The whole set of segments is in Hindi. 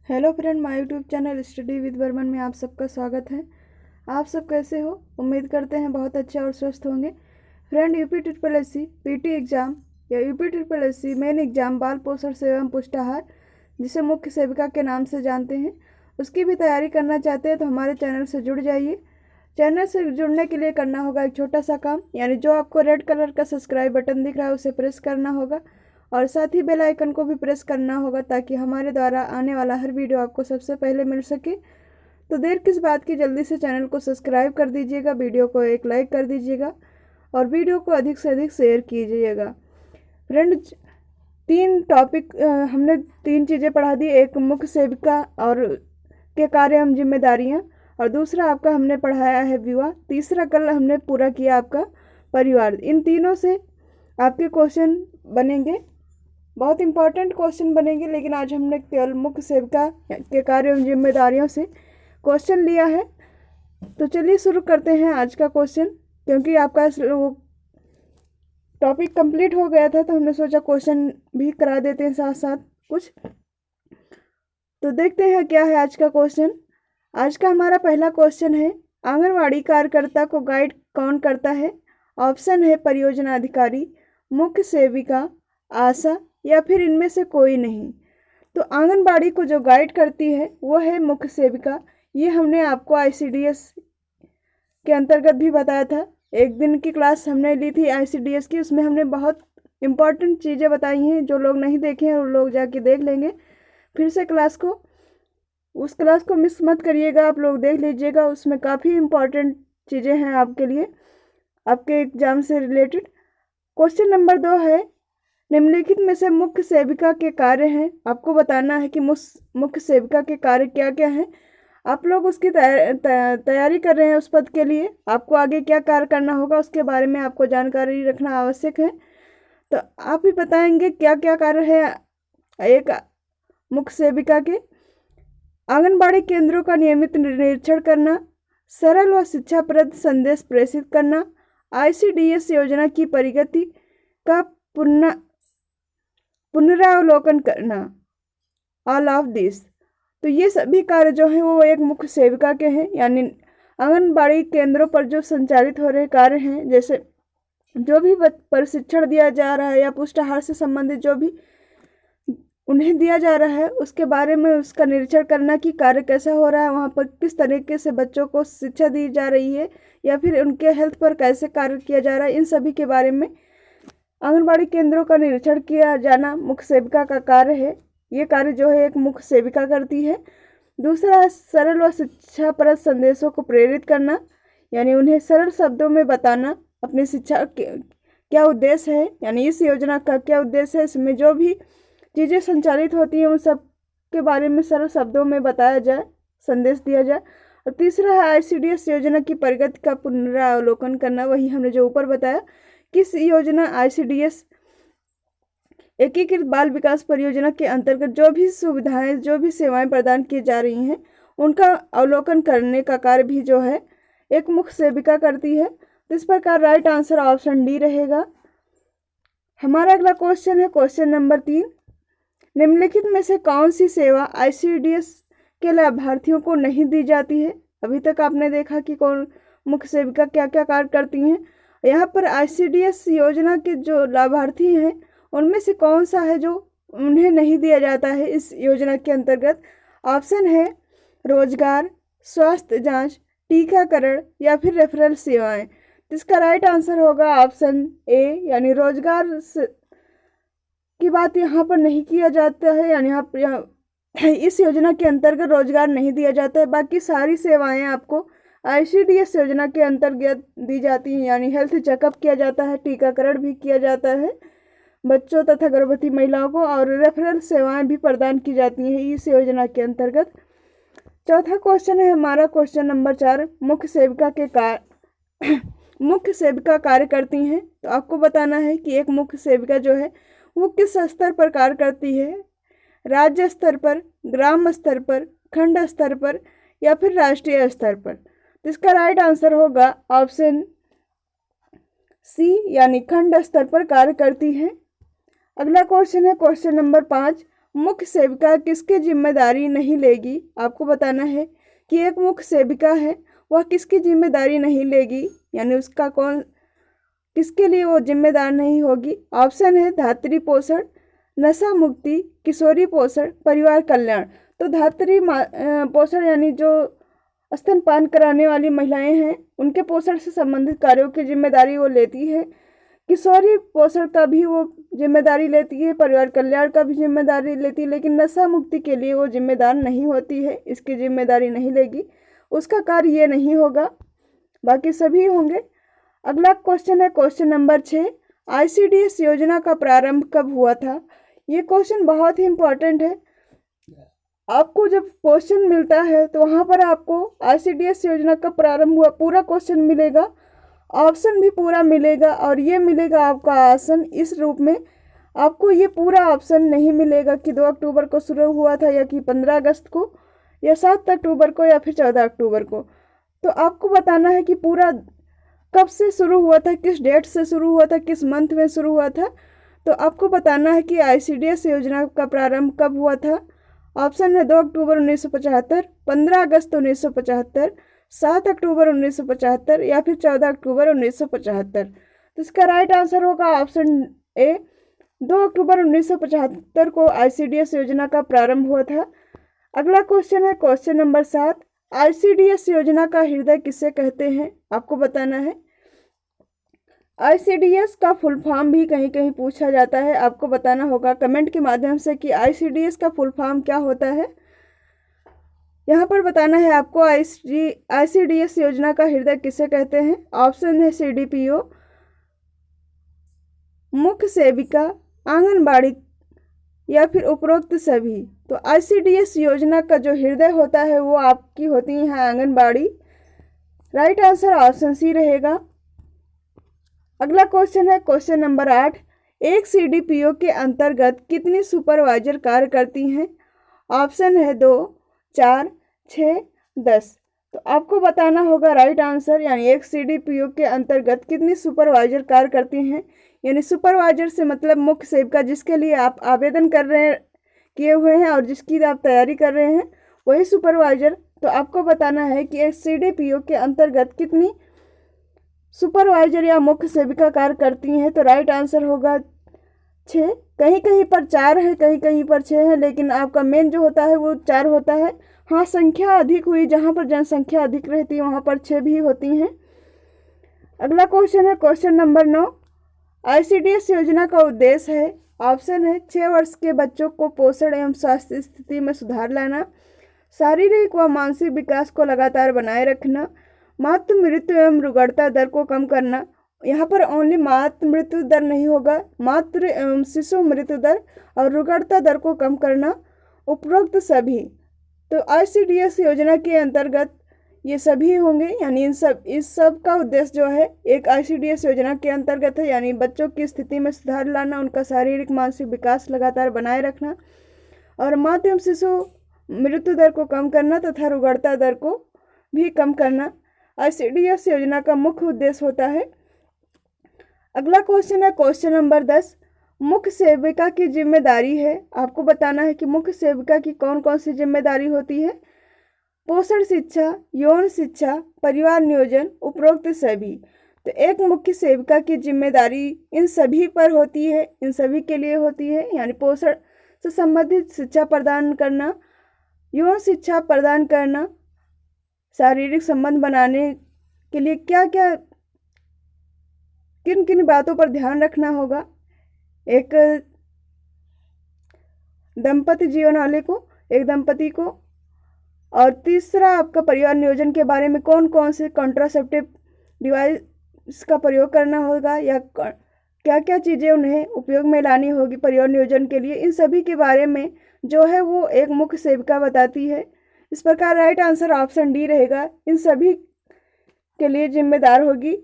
Hello friend, my YouTube channel study with Burman में आप सबका स्वागत है। आप सब कैसे हो? उम्मीद करते हैं बहुत अच्छे और स्वस्थ होंगे। Friend, UP triple S C PT exam या UP triple S C main exam बाल पोषण सेवा एवं पुष्टाहार, जिसे मुख्य सेविका के नाम से जानते हैं, उसकी भी तैयारी करना चाहते हैं तो हमारे चैनल से जुड़ जाइए। चैनल से जुड़ने के लिए करना होगा एक छोटा सा काम, यानी जो आपको रेड कलर का सब्सक्राइब बटन दिख रहा है उसे प्रेस करना होगा और साथ ही बेल आइकन को भी प्रेस करना होगा ताकि हमारे द्वारा आने वाला हर वीडियो आपको सबसे पहले मिल सके। तो देर किस बात की, जल्दी से चैनल को सब्सक्राइब कर दीजिएगा, वीडियो को एक लाइक कर दीजिएगा और वीडियो को अधिक से अधिक शेयर कीजिएगा। फ्रेंड्स, हमने तीन चीज़ें पढ़ा दी। एक मुख्य सेविका और के कार्य एवं जिम्मेदारियाँ, और दूसरा आपका हमने पढ़ाया है विवाह, तीसरा कल हमने पूरा किया आपका परिवार। इन तीनों से आपके क्वेश्चन बनेंगे, बहुत इंपॉर्टेंट क्वेश्चन बनेंगे, लेकिन आज हमने केवल मुख्य सेविका के कार्य एवं जिम्मेदारियों से क्वेश्चन लिया है। तो चलिए शुरू करते हैं आज का क्वेश्चन। क्योंकि आपका टॉपिक कंप्लीट हो गया था तो हमने सोचा क्वेश्चन भी करा देते हैं साथ साथ कुछ। तो देखते हैं क्या है आज का क्वेश्चन। आज का हमारा पहला क्वेश्चन है, आंगनवाड़ी कार्यकर्ता को गाइड कौन करता है? ऑप्शन है परियोजना अधिकारी, मुख्य सेविका, आशा या फिर इनमें से कोई नहीं। तो आंगनबाड़ी को जो गाइड करती है वो है मुख्य सेविका। ये हमने आपको आईसीडीएस के अंतर्गत भी बताया था। एक दिन की क्लास हमने ली थी आईसीडीएस की, उसमें हमने बहुत इम्पॉर्टेंट चीज़ें बताई हैं। जो लोग नहीं देखे हैं वो लोग जाके देख लेंगे फिर से उस क्लास को मिस मत करिएगा, आप लोग देख लीजिएगा। उसमें काफ़ी इम्पॉर्टेंट चीज़ें हैं आपके लिए, आपके एग्ज़ाम से रिलेटेड। क्वेश्चन नंबर 2 है, निम्नलिखित में से मुख्य सेविका के कार्य हैं। आपको बताना है कि मुख्य सेविका के कार्य क्या क्या हैं। आप लोग उसकी तैयारी कर रहे हैं उस पद के लिए, आपको आगे क्या कार्य करना होगा उसके बारे में आपको जानकारी रखना आवश्यक है। तो आप ही बताएंगे क्या क्या कार्य है एक मुख्य सेविका के। आंगनबाड़ी केंद्रों का नियमित निरीक्षण करना, सरल व शिक्षाप्रद संदेश प्रेषित करना, आईसीडीएस योजना की प्रगति का पुनरावलोकन करना, ऑल ऑफ दिस। तो ये सभी कार्य जो हैं वो एक मुख्य सेविका के हैं, यानी आंगनबाड़ी केंद्रों पर जो संचालित हो रहे कार्य हैं, जैसे जो भी प्रशिक्षण दिया जा रहा है या पुष्टाहार से संबंधित जो भी उन्हें दिया जा रहा है उसके बारे में उसका निरीक्षण करना कि कार्य कैसा हो रहा है, वहाँ पर किस तरीके से बच्चों को शिक्षा दी जा रही है या फिर उनके हेल्थ पर कैसे कार्य किया जा रहा है, इन सभी के बारे में आंगनबाड़ी केंद्रों का निरीक्षण किया जाना मुख्य सेविका का कार्य है। ये कार्य जो है एक मुख्य सेविका करती है। दूसरा है सरल व शिक्षाप्रद संदेशों को प्रेरित करना, यानी उन्हें सरल शब्दों में बताना अपनी शिक्षा के क्या उद्देश्य है, यानी इस योजना का क्या उद्देश्य है, इसमें जो भी चीज़ें संचालित होती हैं उन सब के बारे में सरल शब्दों में बताया जाए, संदेश दिया जाए। और तीसरा है आईसीडीएस योजना की प्रगति का पुनरावलोकन करना, वही हमने जो ऊपर बताया। किस योजना आईसीडीएस एकीकृत बाल विकास परियोजना के अंतर्गत जो भी सुविधाएं, जो भी सेवाएं प्रदान की जा रही हैं उनका अवलोकन करने का कार्य भी जो है एक मुख्य सेविका करती है। तो इस प्रकार राइट आंसर ऑप्शन डी रहेगा। हमारा अगला क्वेश्चन है क्वेश्चन नंबर 3, निम्नलिखित में से कौन सी सेवा आईसीडीएस के लाभार्थियों को नहीं दी जाती है? अभी तक आपने देखा कि कौन मुख्य सेविका क्या क्या कार्य करती हैं। यहाँ पर आईसीडीएस योजना के जो लाभार्थी हैं उनमें से कौन सा है जो उन्हें नहीं दिया जाता है इस योजना के अंतर्गत? ऑप्शन है रोजगार, स्वास्थ्य जांच, टीकाकरण या फिर रेफरल सेवाएं। तो इसका राइट आंसर होगा ऑप्शन ए, यानी रोजगार की बात यहाँ पर नहीं किया जाता है, यानी यहाँ इस योजना के अंतर्गत रोजगार नहीं दिया जाता है। बाकी सारी सेवाएं आपको आईसीडीएस योजना के अंतर्गत दी जाती हैं, यानी हेल्थ चेकअप किया जाता है, टीकाकरण भी किया जाता है बच्चों तथा गर्भवती महिलाओं को, और रेफरल सेवाएं भी प्रदान की जाती हैं इस योजना के अंतर्गत। चौथा क्वेश्चन है हमारा क्वेश्चन नंबर 4, मुख्य सेविका कार्य करती हैं। तो आपको बताना है कि एक मुख्य सेविका जो है वो किस स्तर पर कार्य करती है, राज्य स्तर पर, ग्राम स्तर पर, खंड स्तर पर या फिर राष्ट्रीय स्तर पर। तो इसका राइट आंसर होगा ऑप्शन सी, यानी खंड स्तर पर कार्य करती है। अगला क्वेश्चन है क्वेश्चन नंबर 5, मुख्य सेविका किसकी जिम्मेदारी नहीं लेगी? आपको बताना है कि एक मुख्य सेविका है वह किसकी जिम्मेदारी नहीं लेगी, यानी उसका कौन किसके लिए वो जिम्मेदार नहीं होगी। ऑप्शन है धात्री पोषण, नशा मुक्ति, किशोरी पोषण, परिवार कल्याण। तो धात्री पोषण यानी जो स्तनपान कराने वाली महिलाएं हैं उनके पोषण से संबंधित कार्यों की जिम्मेदारी वो लेती है। किशोरी पोषण का भी वो जिम्मेदारी लेती है, परिवार कल्याण का भी जिम्मेदारी लेती है, लेकिन नशा मुक्ति के लिए वो जिम्मेदार नहीं होती है, इसकी जिम्मेदारी नहीं लेगी, उसका कार्य ये नहीं होगा, बाकी सभी होंगे। अगला क्वेश्चन है क्वेश्चन नंबर 6, ICDS योजना का प्रारंभ कब हुआ था? ये क्वेश्चन बहुत ही इम्पोर्टेंट है। आपको जब क्वेश्चन मिलता है तो वहाँ पर आपको ICDS योजना का प्रारंभ हुआ पूरा क्वेश्चन मिलेगा, ऑप्शन भी पूरा मिलेगा, और ये मिलेगा आपका आसन इस रूप में। आपको ये पूरा ऑप्शन नहीं मिलेगा कि 2 अक्टूबर को शुरू हुआ था या कि 15 अगस्त को या 7 अक्टूबर को या फिर 14 अक्टूबर को। तो आपको बताना है कि पूरा कब से शुरू हुआ था, किस डेट से शुरू हुआ था, किस मंथ में शुरू हुआ था। तो आपको बताना है कि ICDS योजना का प्रारंभ कब हुआ था। ऑप्शन है 2 अक्टूबर 1975, 15 अगस्त 1975, 7 अक्टूबर 1975 या फिर 14 अक्टूबर 1975। तो इसका राइट आंसर होगा ऑप्शन ए, 2 अक्टूबर 1975 को ICDS योजना का प्रारंभ हुआ था। अगला क्वेश्चन है क्वेश्चन नंबर 7, ICDS योजना का हृदय किसे कहते हैं? आपको बताना है। ICDS का फुल फॉर्म भी कहीं कहीं पूछा जाता है, आपको बताना होगा कमेंट के माध्यम से कि ICDS का फुल फॉर्म क्या होता है। यहाँ पर बताना है आपको ICDS योजना का हृदय किसे कहते हैं। ऑप्शन है CDPO, मुख्य सेविका, आंगनबाड़ी या फिर उपरोक्त सभी। तो ICDS योजना का जो हृदय होता है वो आपकी होती है anganwadi. Right answer option C रहेगा। अगला क्वेश्चन है क्वेश्चन नंबर 8, एक CDPO के अंतर्गत कितनी सुपरवाइजर कार्य करती हैं? ऑप्शन है 2, 4, 6, 10। तो आपको बताना होगा राइट आंसर, यानी एक CDPO के अंतर्गत कितनी सुपरवाइजर कार्य करती हैं। यानी सुपरवाइजर से मतलब मुख्य सेविका, जिसके लिए आप आवेदन कर रहे हैं, किए हुए हैं और जिसकी आप तैयारी कर रहे हैं, वही सुपरवाइजर। तो आपको बताना है कि एक CDPO के अंतर्गत कितनी सुपरवाइजर या मुख्य सेविका कार्य करती हैं। तो राइट आंसर होगा 6। कहीं कहीं पर 4 है, कहीं कहीं पर 6 है, लेकिन आपका मेन जो होता है वो 4 होता है। हाँ, संख्या अधिक हुई, जहाँ पर जनसंख्या अधिक रहती है वहाँ पर 6 भी होती हैं। अगला क्वेश्चन है क्वेश्चन नंबर 9, ICDS योजना का उद्देश्य है। ऑप्शन है 6 वर्ष के बच्चों को पोषण एवं स्वास्थ्य स्थिति में सुधार लाना, शारीरिक व मानसिक विकास को लगातार बनाए रखना, मातृ मृत्यु एवं रुग्णता दर को कम करना। यहाँ पर ओनली मातृ मृत्यु दर नहीं होगा, मातृ एवं शिशु मृत्यु दर और रुग्णता दर को कम करना, उपरोक्त सभी। तो ICDS योजना के अंतर्गत ये सभी होंगे, यानी इस सब का उद्देश्य जो है एक ICDS योजना के अंतर्गत है, यानी बच्चों की स्थिति में सुधार लाना, उनका शारीरिक मानसिक विकास लगातार बनाए रखना और मातृ एवं शिशु मृत्यु दर को कम करना तथा रुग्णता दर को भी कम करना ICDS योजना का मुख्य उद्देश्य होता है। अगला क्वेश्चन है क्वेश्चन नंबर 10, मुख्य सेविका की जिम्मेदारी है। आपको बताना है कि मुख्य सेविका की कौन कौन सी जिम्मेदारी होती है। पोषण शिक्षा, यौन शिक्षा, परिवार नियोजन, उपरोक्त सभी। तो एक मुख्य सेविका की जिम्मेदारी इन सभी पर होती है, इन सभी के लिए होती है, यानी पोषण से संबंधित शिक्षा प्रदान करना, यौन शिक्षा प्रदान करना, शारीरिक संबंध बनाने के लिए क्या क्या किन किन बातों पर ध्यान रखना होगा एक दंपति जीवन वाले को, एक दंपति को, और तीसरा आपका परिवार नियोजन के बारे में कौन कौन से कॉन्ट्रासेप्टिव डिवाइस का प्रयोग करना होगा या क्या क्या चीज़ें उन्हें उपयोग में लानी होगी परिवार नियोजन के लिए, इन सभी के बारे में जो है वो एक मुख्य सेविका बताती है। इस प्रकार राइट आंसर ऑप्शन डी रहेगा। इन सभी के लिए जिम्मेदार होगी,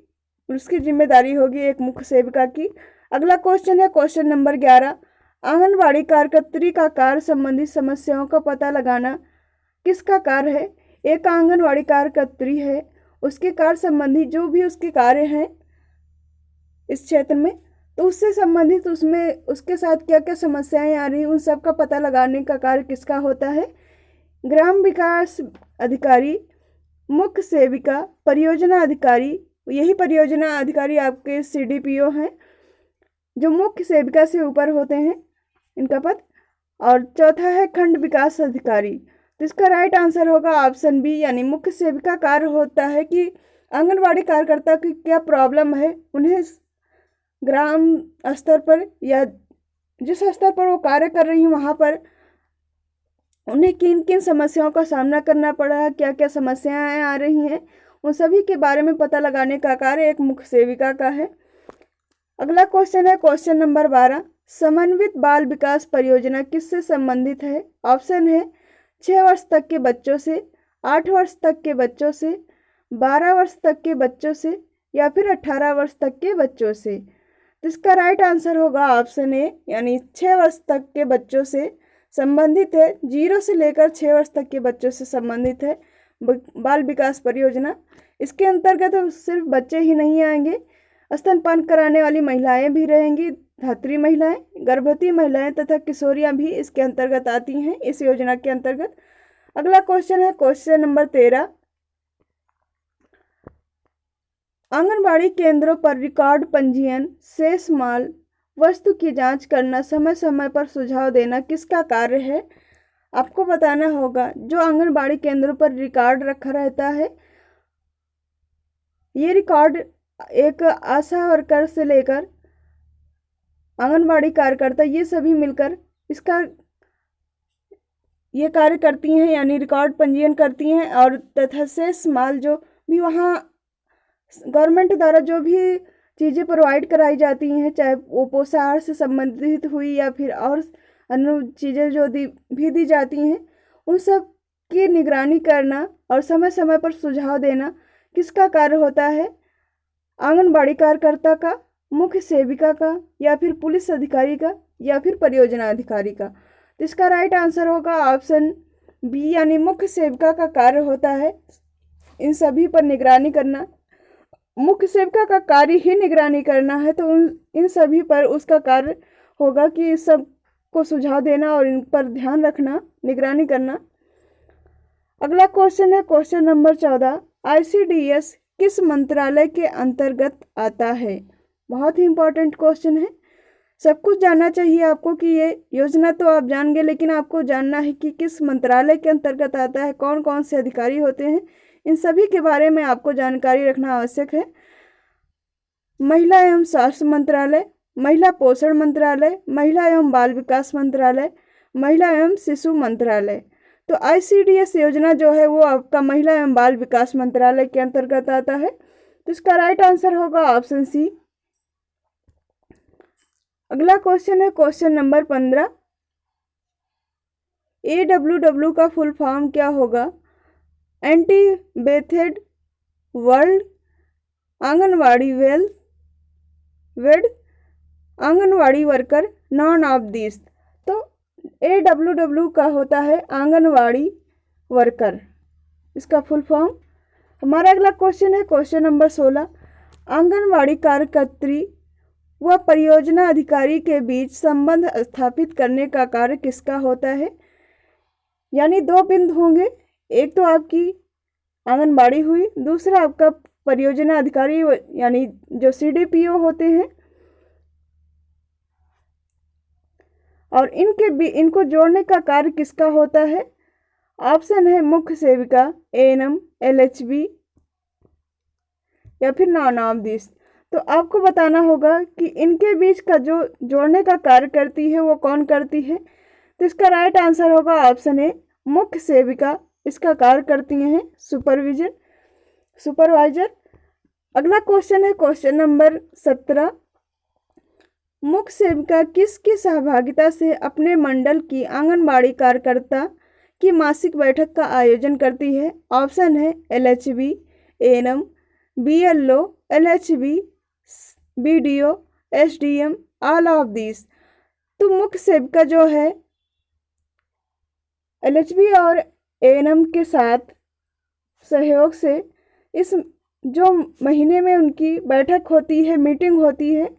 उसकी जिम्मेदारी होगी एक मुख्य सेविका की। अगला क्वेश्चन है क्वेश्चन नंबर 11, आंगनबाड़ी कार्यकर्त्री का कार्य संबंधी समस्याओं का पता लगाना किसका कार्य है। एक आंगनबाड़ी कार्यकर्त्री है, उसके कार्य संबंधी जो भी उसके कार्य हैं इस क्षेत्र में, तो उससे संबंधित उसमें उसके साथ क्या क्या समस्याएं आ रही हैं, उन सब का पता लगाने का कार्य किसका होता है? ग्राम विकास अधिकारी, मुख्य सेविका, परियोजना अधिकारी। यही परियोजना अधिकारी आपके CDPO हैं, जो मुख्य सेविका से ऊपर होते हैं इनका पद। और चौथा है खंड विकास अधिकारी। तो इसका राइट आंसर होगा ऑप्शन बी, यानी मुख्य सेविका कार्य होता है कि आंगनबाड़ी कार्यकर्ता की क्या प्रॉब्लम है, उन्हें ग्राम स्तर पर या जिस स्तर पर वो कार्य कर रही हैं वहाँ पर उन्हें किन किन समस्याओं का सामना करना पड़ा है, क्या क्या समस्याएं आ रही हैं, उन सभी के बारे में पता लगाने का कार्य एक मुख्य सेविका का है। अगला क्वेश्चन है क्वेश्चन नंबर 12, समन्वित बाल विकास परियोजना किससे संबंधित है? ऑप्शन है 6 वर्ष तक के बच्चों से, 8 वर्ष तक के बच्चों से, 12 वर्ष तक के बच्चों से, या फिर 18 वर्ष तक के बच्चों से। तो इसका राइट आंसर होगा ऑप्शन ए, यानी 6 वर्ष तक के बच्चों से संबंधित है। 0 से लेकर 6 वर्ष तक के बच्चों से संबंधित है बाल विकास परियोजना। इसके अंतर्गत तो सिर्फ बच्चे ही नहीं आएंगे, स्तनपान कराने वाली महिलाएं भी रहेंगी, धात्री महिलाएं, गर्भवती महिलाएं तथा किशोरियां भी इसके अंतर्गत आती हैं, इस योजना के अंतर्गत। अगला क्वेश्चन है क्वेश्चन नंबर 13, आंगनबाड़ी केंद्रों पर रिकॉर्ड पंजीयन, शेष माल, वस्तु की जांच करना, समय समय पर सुझाव देना किसका कार्य है? आपको बताना होगा। जो आंगनबाड़ी केंद्रों पर रिकॉर्ड रखा रहता है, ये रिकॉर्ड एक आशा वर्कर से लेकर आंगनबाड़ी कार्यकर्ता ये सभी मिलकर इसका ये कार्य करती हैं, यानी रिकॉर्ड पंजीयन करती हैं। और तथा शेष माल जो भी वहाँ गवर्नमेंट द्वारा जो भी चीज़ें प्रोवाइड कराई जाती हैं, चाहे वो पोषाहार से संबंधित हुई या फिर और अन्य चीज़ें जो दी जाती हैं, उन सब की निगरानी करना और समय समय पर सुझाव देना किसका कार्य होता है? आंगनबाड़ी कार्यकर्ता का, मुख्य सेविका का, या फिर पुलिस अधिकारी का, या फिर परियोजना अधिकारी का। तो इसका राइट आंसर होगा ऑप्शन बी, यानी मुख्य सेविका का कार्य होता है इन सभी पर निगरानी करना। मुख्य सेविका का कार्य ही निगरानी करना है, तो इन सभी पर उसका कार्य होगा कि इस सब को सुझाव देना और इन पर ध्यान रखना, निगरानी करना। अगला क्वेश्चन है क्वेश्चन नंबर 14, ICDS किस मंत्रालय के अंतर्गत आता है? बहुत ही इंपॉर्टेंट क्वेश्चन है। सब कुछ जानना चाहिए आपको कि ये योजना तो आप जान गए, लेकिन आपको जानना है कि किस मंत्रालय के अंतर्गत आता है, कौन कौन से अधिकारी होते हैं, इन सभी के बारे में आपको जानकारी रखना आवश्यक है। महिला एवं स्वास्थ्य मंत्रालय, महिला पोषण मंत्रालय, महिला एवं बाल विकास मंत्रालय, महिला एवं शिशु मंत्रालय। तो ICDS योजना जो है वो आपका महिला एवं बाल विकास मंत्रालय के अंतर्गत आता है। तो इसका राइट आंसर होगा ऑप्शन सी। अगला क्वेश्चन है क्वेश्चन नंबर 15, AWW का फुल फॉर्म क्या होगा? एंटी बेथेड वर्ल्ड आंगनवाड़ी वेड Anganwadi worker, none of this. तो AWW का होता है आंगनवाड़ी वर्कर, इसका फुल फॉर्म। हमारा अगला क्वेश्चन है क्वेश्चन नंबर 16, आंगनवाड़ी कार्यकर्त्री व परियोजना अधिकारी के बीच संबंध स्थापित करने का कार्य किसका होता है? यानी 2 बिंदु होंगे, एक तो आपकी आंगनबाड़ी हुई, दूसरा आपका परियोजना अधिकारी यानी जो CDPO होते हैं, और इनको जोड़ने का कार्य किसका होता है? ऑप्शन है मुख्य सेविका, ANM, LHB, या फिर नॉन ऑफ दिस। तो आपको बताना होगा कि इनके बीच का जो जोड़ने का कार्य करती है वो कौन करती है? तो इसका राइट आंसर होगा ऑप्शन ए, मुख्य सेविका इसका कार्य करती हैं, सुपरवाइजर। अगला क्वेश्चन है क्वेश्चन नंबर 17, मुख्य सेविका किसकी सहभागिता से अपने मंडल की आंगनबाड़ी कार्यकर्ता की मासिक बैठक का आयोजन करती है? ऑप्शन है LHB, ANM, BLO, LHB, BDO, SDM, all of this. तो मुख्य सेविका जो है LHB और ANM के साथ सहयोग से इस जो महीने में उनकी बैठक होती है, मीटिंग होती है,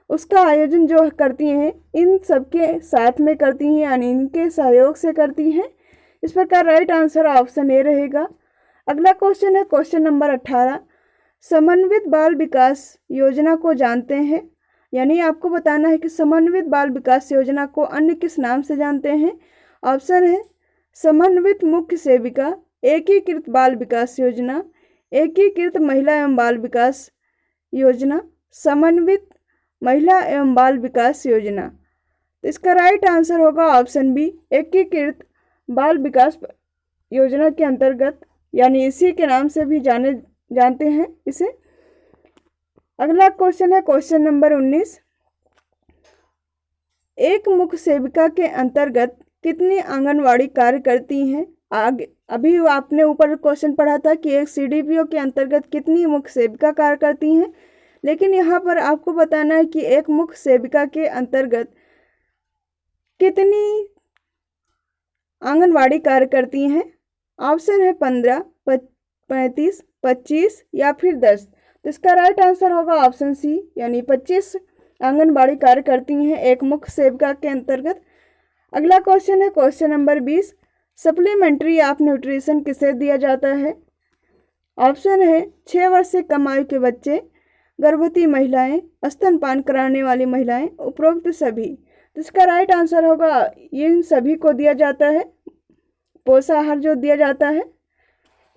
उसका आयोजन जो करती हैं इन सबके साथ में करती हैं, यानी इनके सहयोग से करती हैं। इस प्रकार राइट आंसर ऑप्शन ए रहेगा। अगला क्वेश्चन है क्वेश्चन नंबर 18, समन्वित बाल विकास योजना को जानते हैं, यानी आपको बताना है कि समन्वित बाल विकास योजना को अन्य किस नाम से जानते हैं। ऑप्शन है समन्वित मुख्य सेविका, एकीकृत बाल विकास योजना, एकीकृत महिला एवं बाल विकास योजना, समन्वित महिला एवं बाल विकास योजना। तो इसका राइट आंसर होगा ऑप्शन बी, एकीकृत बाल विकास योजना के अंतर्गत, यानी इसी के नाम से भी जानते हैं इसे। अगला क्वेश्चन है क्वेश्चन नंबर 19, एक मुख्य सेविका के अंतर्गत कितनी आंगनवाड़ी कार्य करती हैं। आगे अभी आपने ऊपर क्वेश्चन पढ़ा था कि एक सीडीपीओ के अंतर्गत कितनी मुख्य सेविका कार्य करती हैं, लेकिन यहाँ पर आपको बताना है कि एक मुख्य सेविका के अंतर्गत कितनी आंगनवाड़ी कार्य करती हैं। ऑप्शन है 15, 35, 25 या फिर 10। तो इसका राइट आंसर होगा ऑप्शन सी, यानी 25 आंगनबाड़ी कार्य करती हैं एक मुख्य सेविका के अंतर्गत। अगला क्वेश्चन है question number 20, supplementary of nutrition किसे दिया जाता है। ऑप्शन है 6 वर्ष से कम आयु के बच्चे, गर्भवती महिलाएं, स्तनपान कराने वाली महिलाएं, उपरोक्त सभी। तो इसका राइट आंसर होगा इन सभी को दिया जाता है। पोषाहार जो दिया जाता है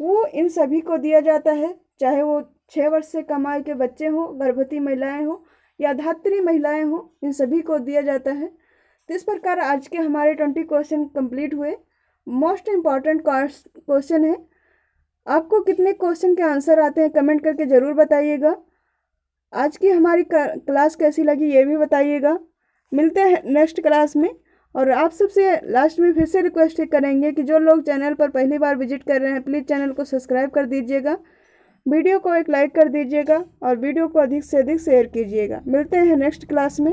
वो इन सभी को दिया जाता है, चाहे वो 6 वर्ष से कम आयु के बच्चे हों, गर्भवती महिलाएं हों या धात्री महिलाएं हों, इन सभी को दिया जाता है। तो इस प्रकार आज के हमारे 20 क्वेश्चन कंप्लीट हुए। मोस्ट इम्पॉर्टेंट क्वेश्चन है। आपको कितने क्वेश्चन के आंसर आते हैं कमेंट करके ज़रूर बताइएगा। आज की हमारी क्लास कैसी लगी ये भी बताइएगा। मिलते हैं नेक्स्ट क्लास में। और आप सबसे लास्ट में फिर से रिक्वेस्ट करेंगे कि जो लोग चैनल पर पहली बार विजिट कर रहे हैं प्लीज़ चैनल को सब्सक्राइब कर दीजिएगा, वीडियो को एक लाइक कर दीजिएगा और वीडियो को अधिक से अधिक शेयर कीजिएगा। मिलते हैं नेक्स्ट क्लास में।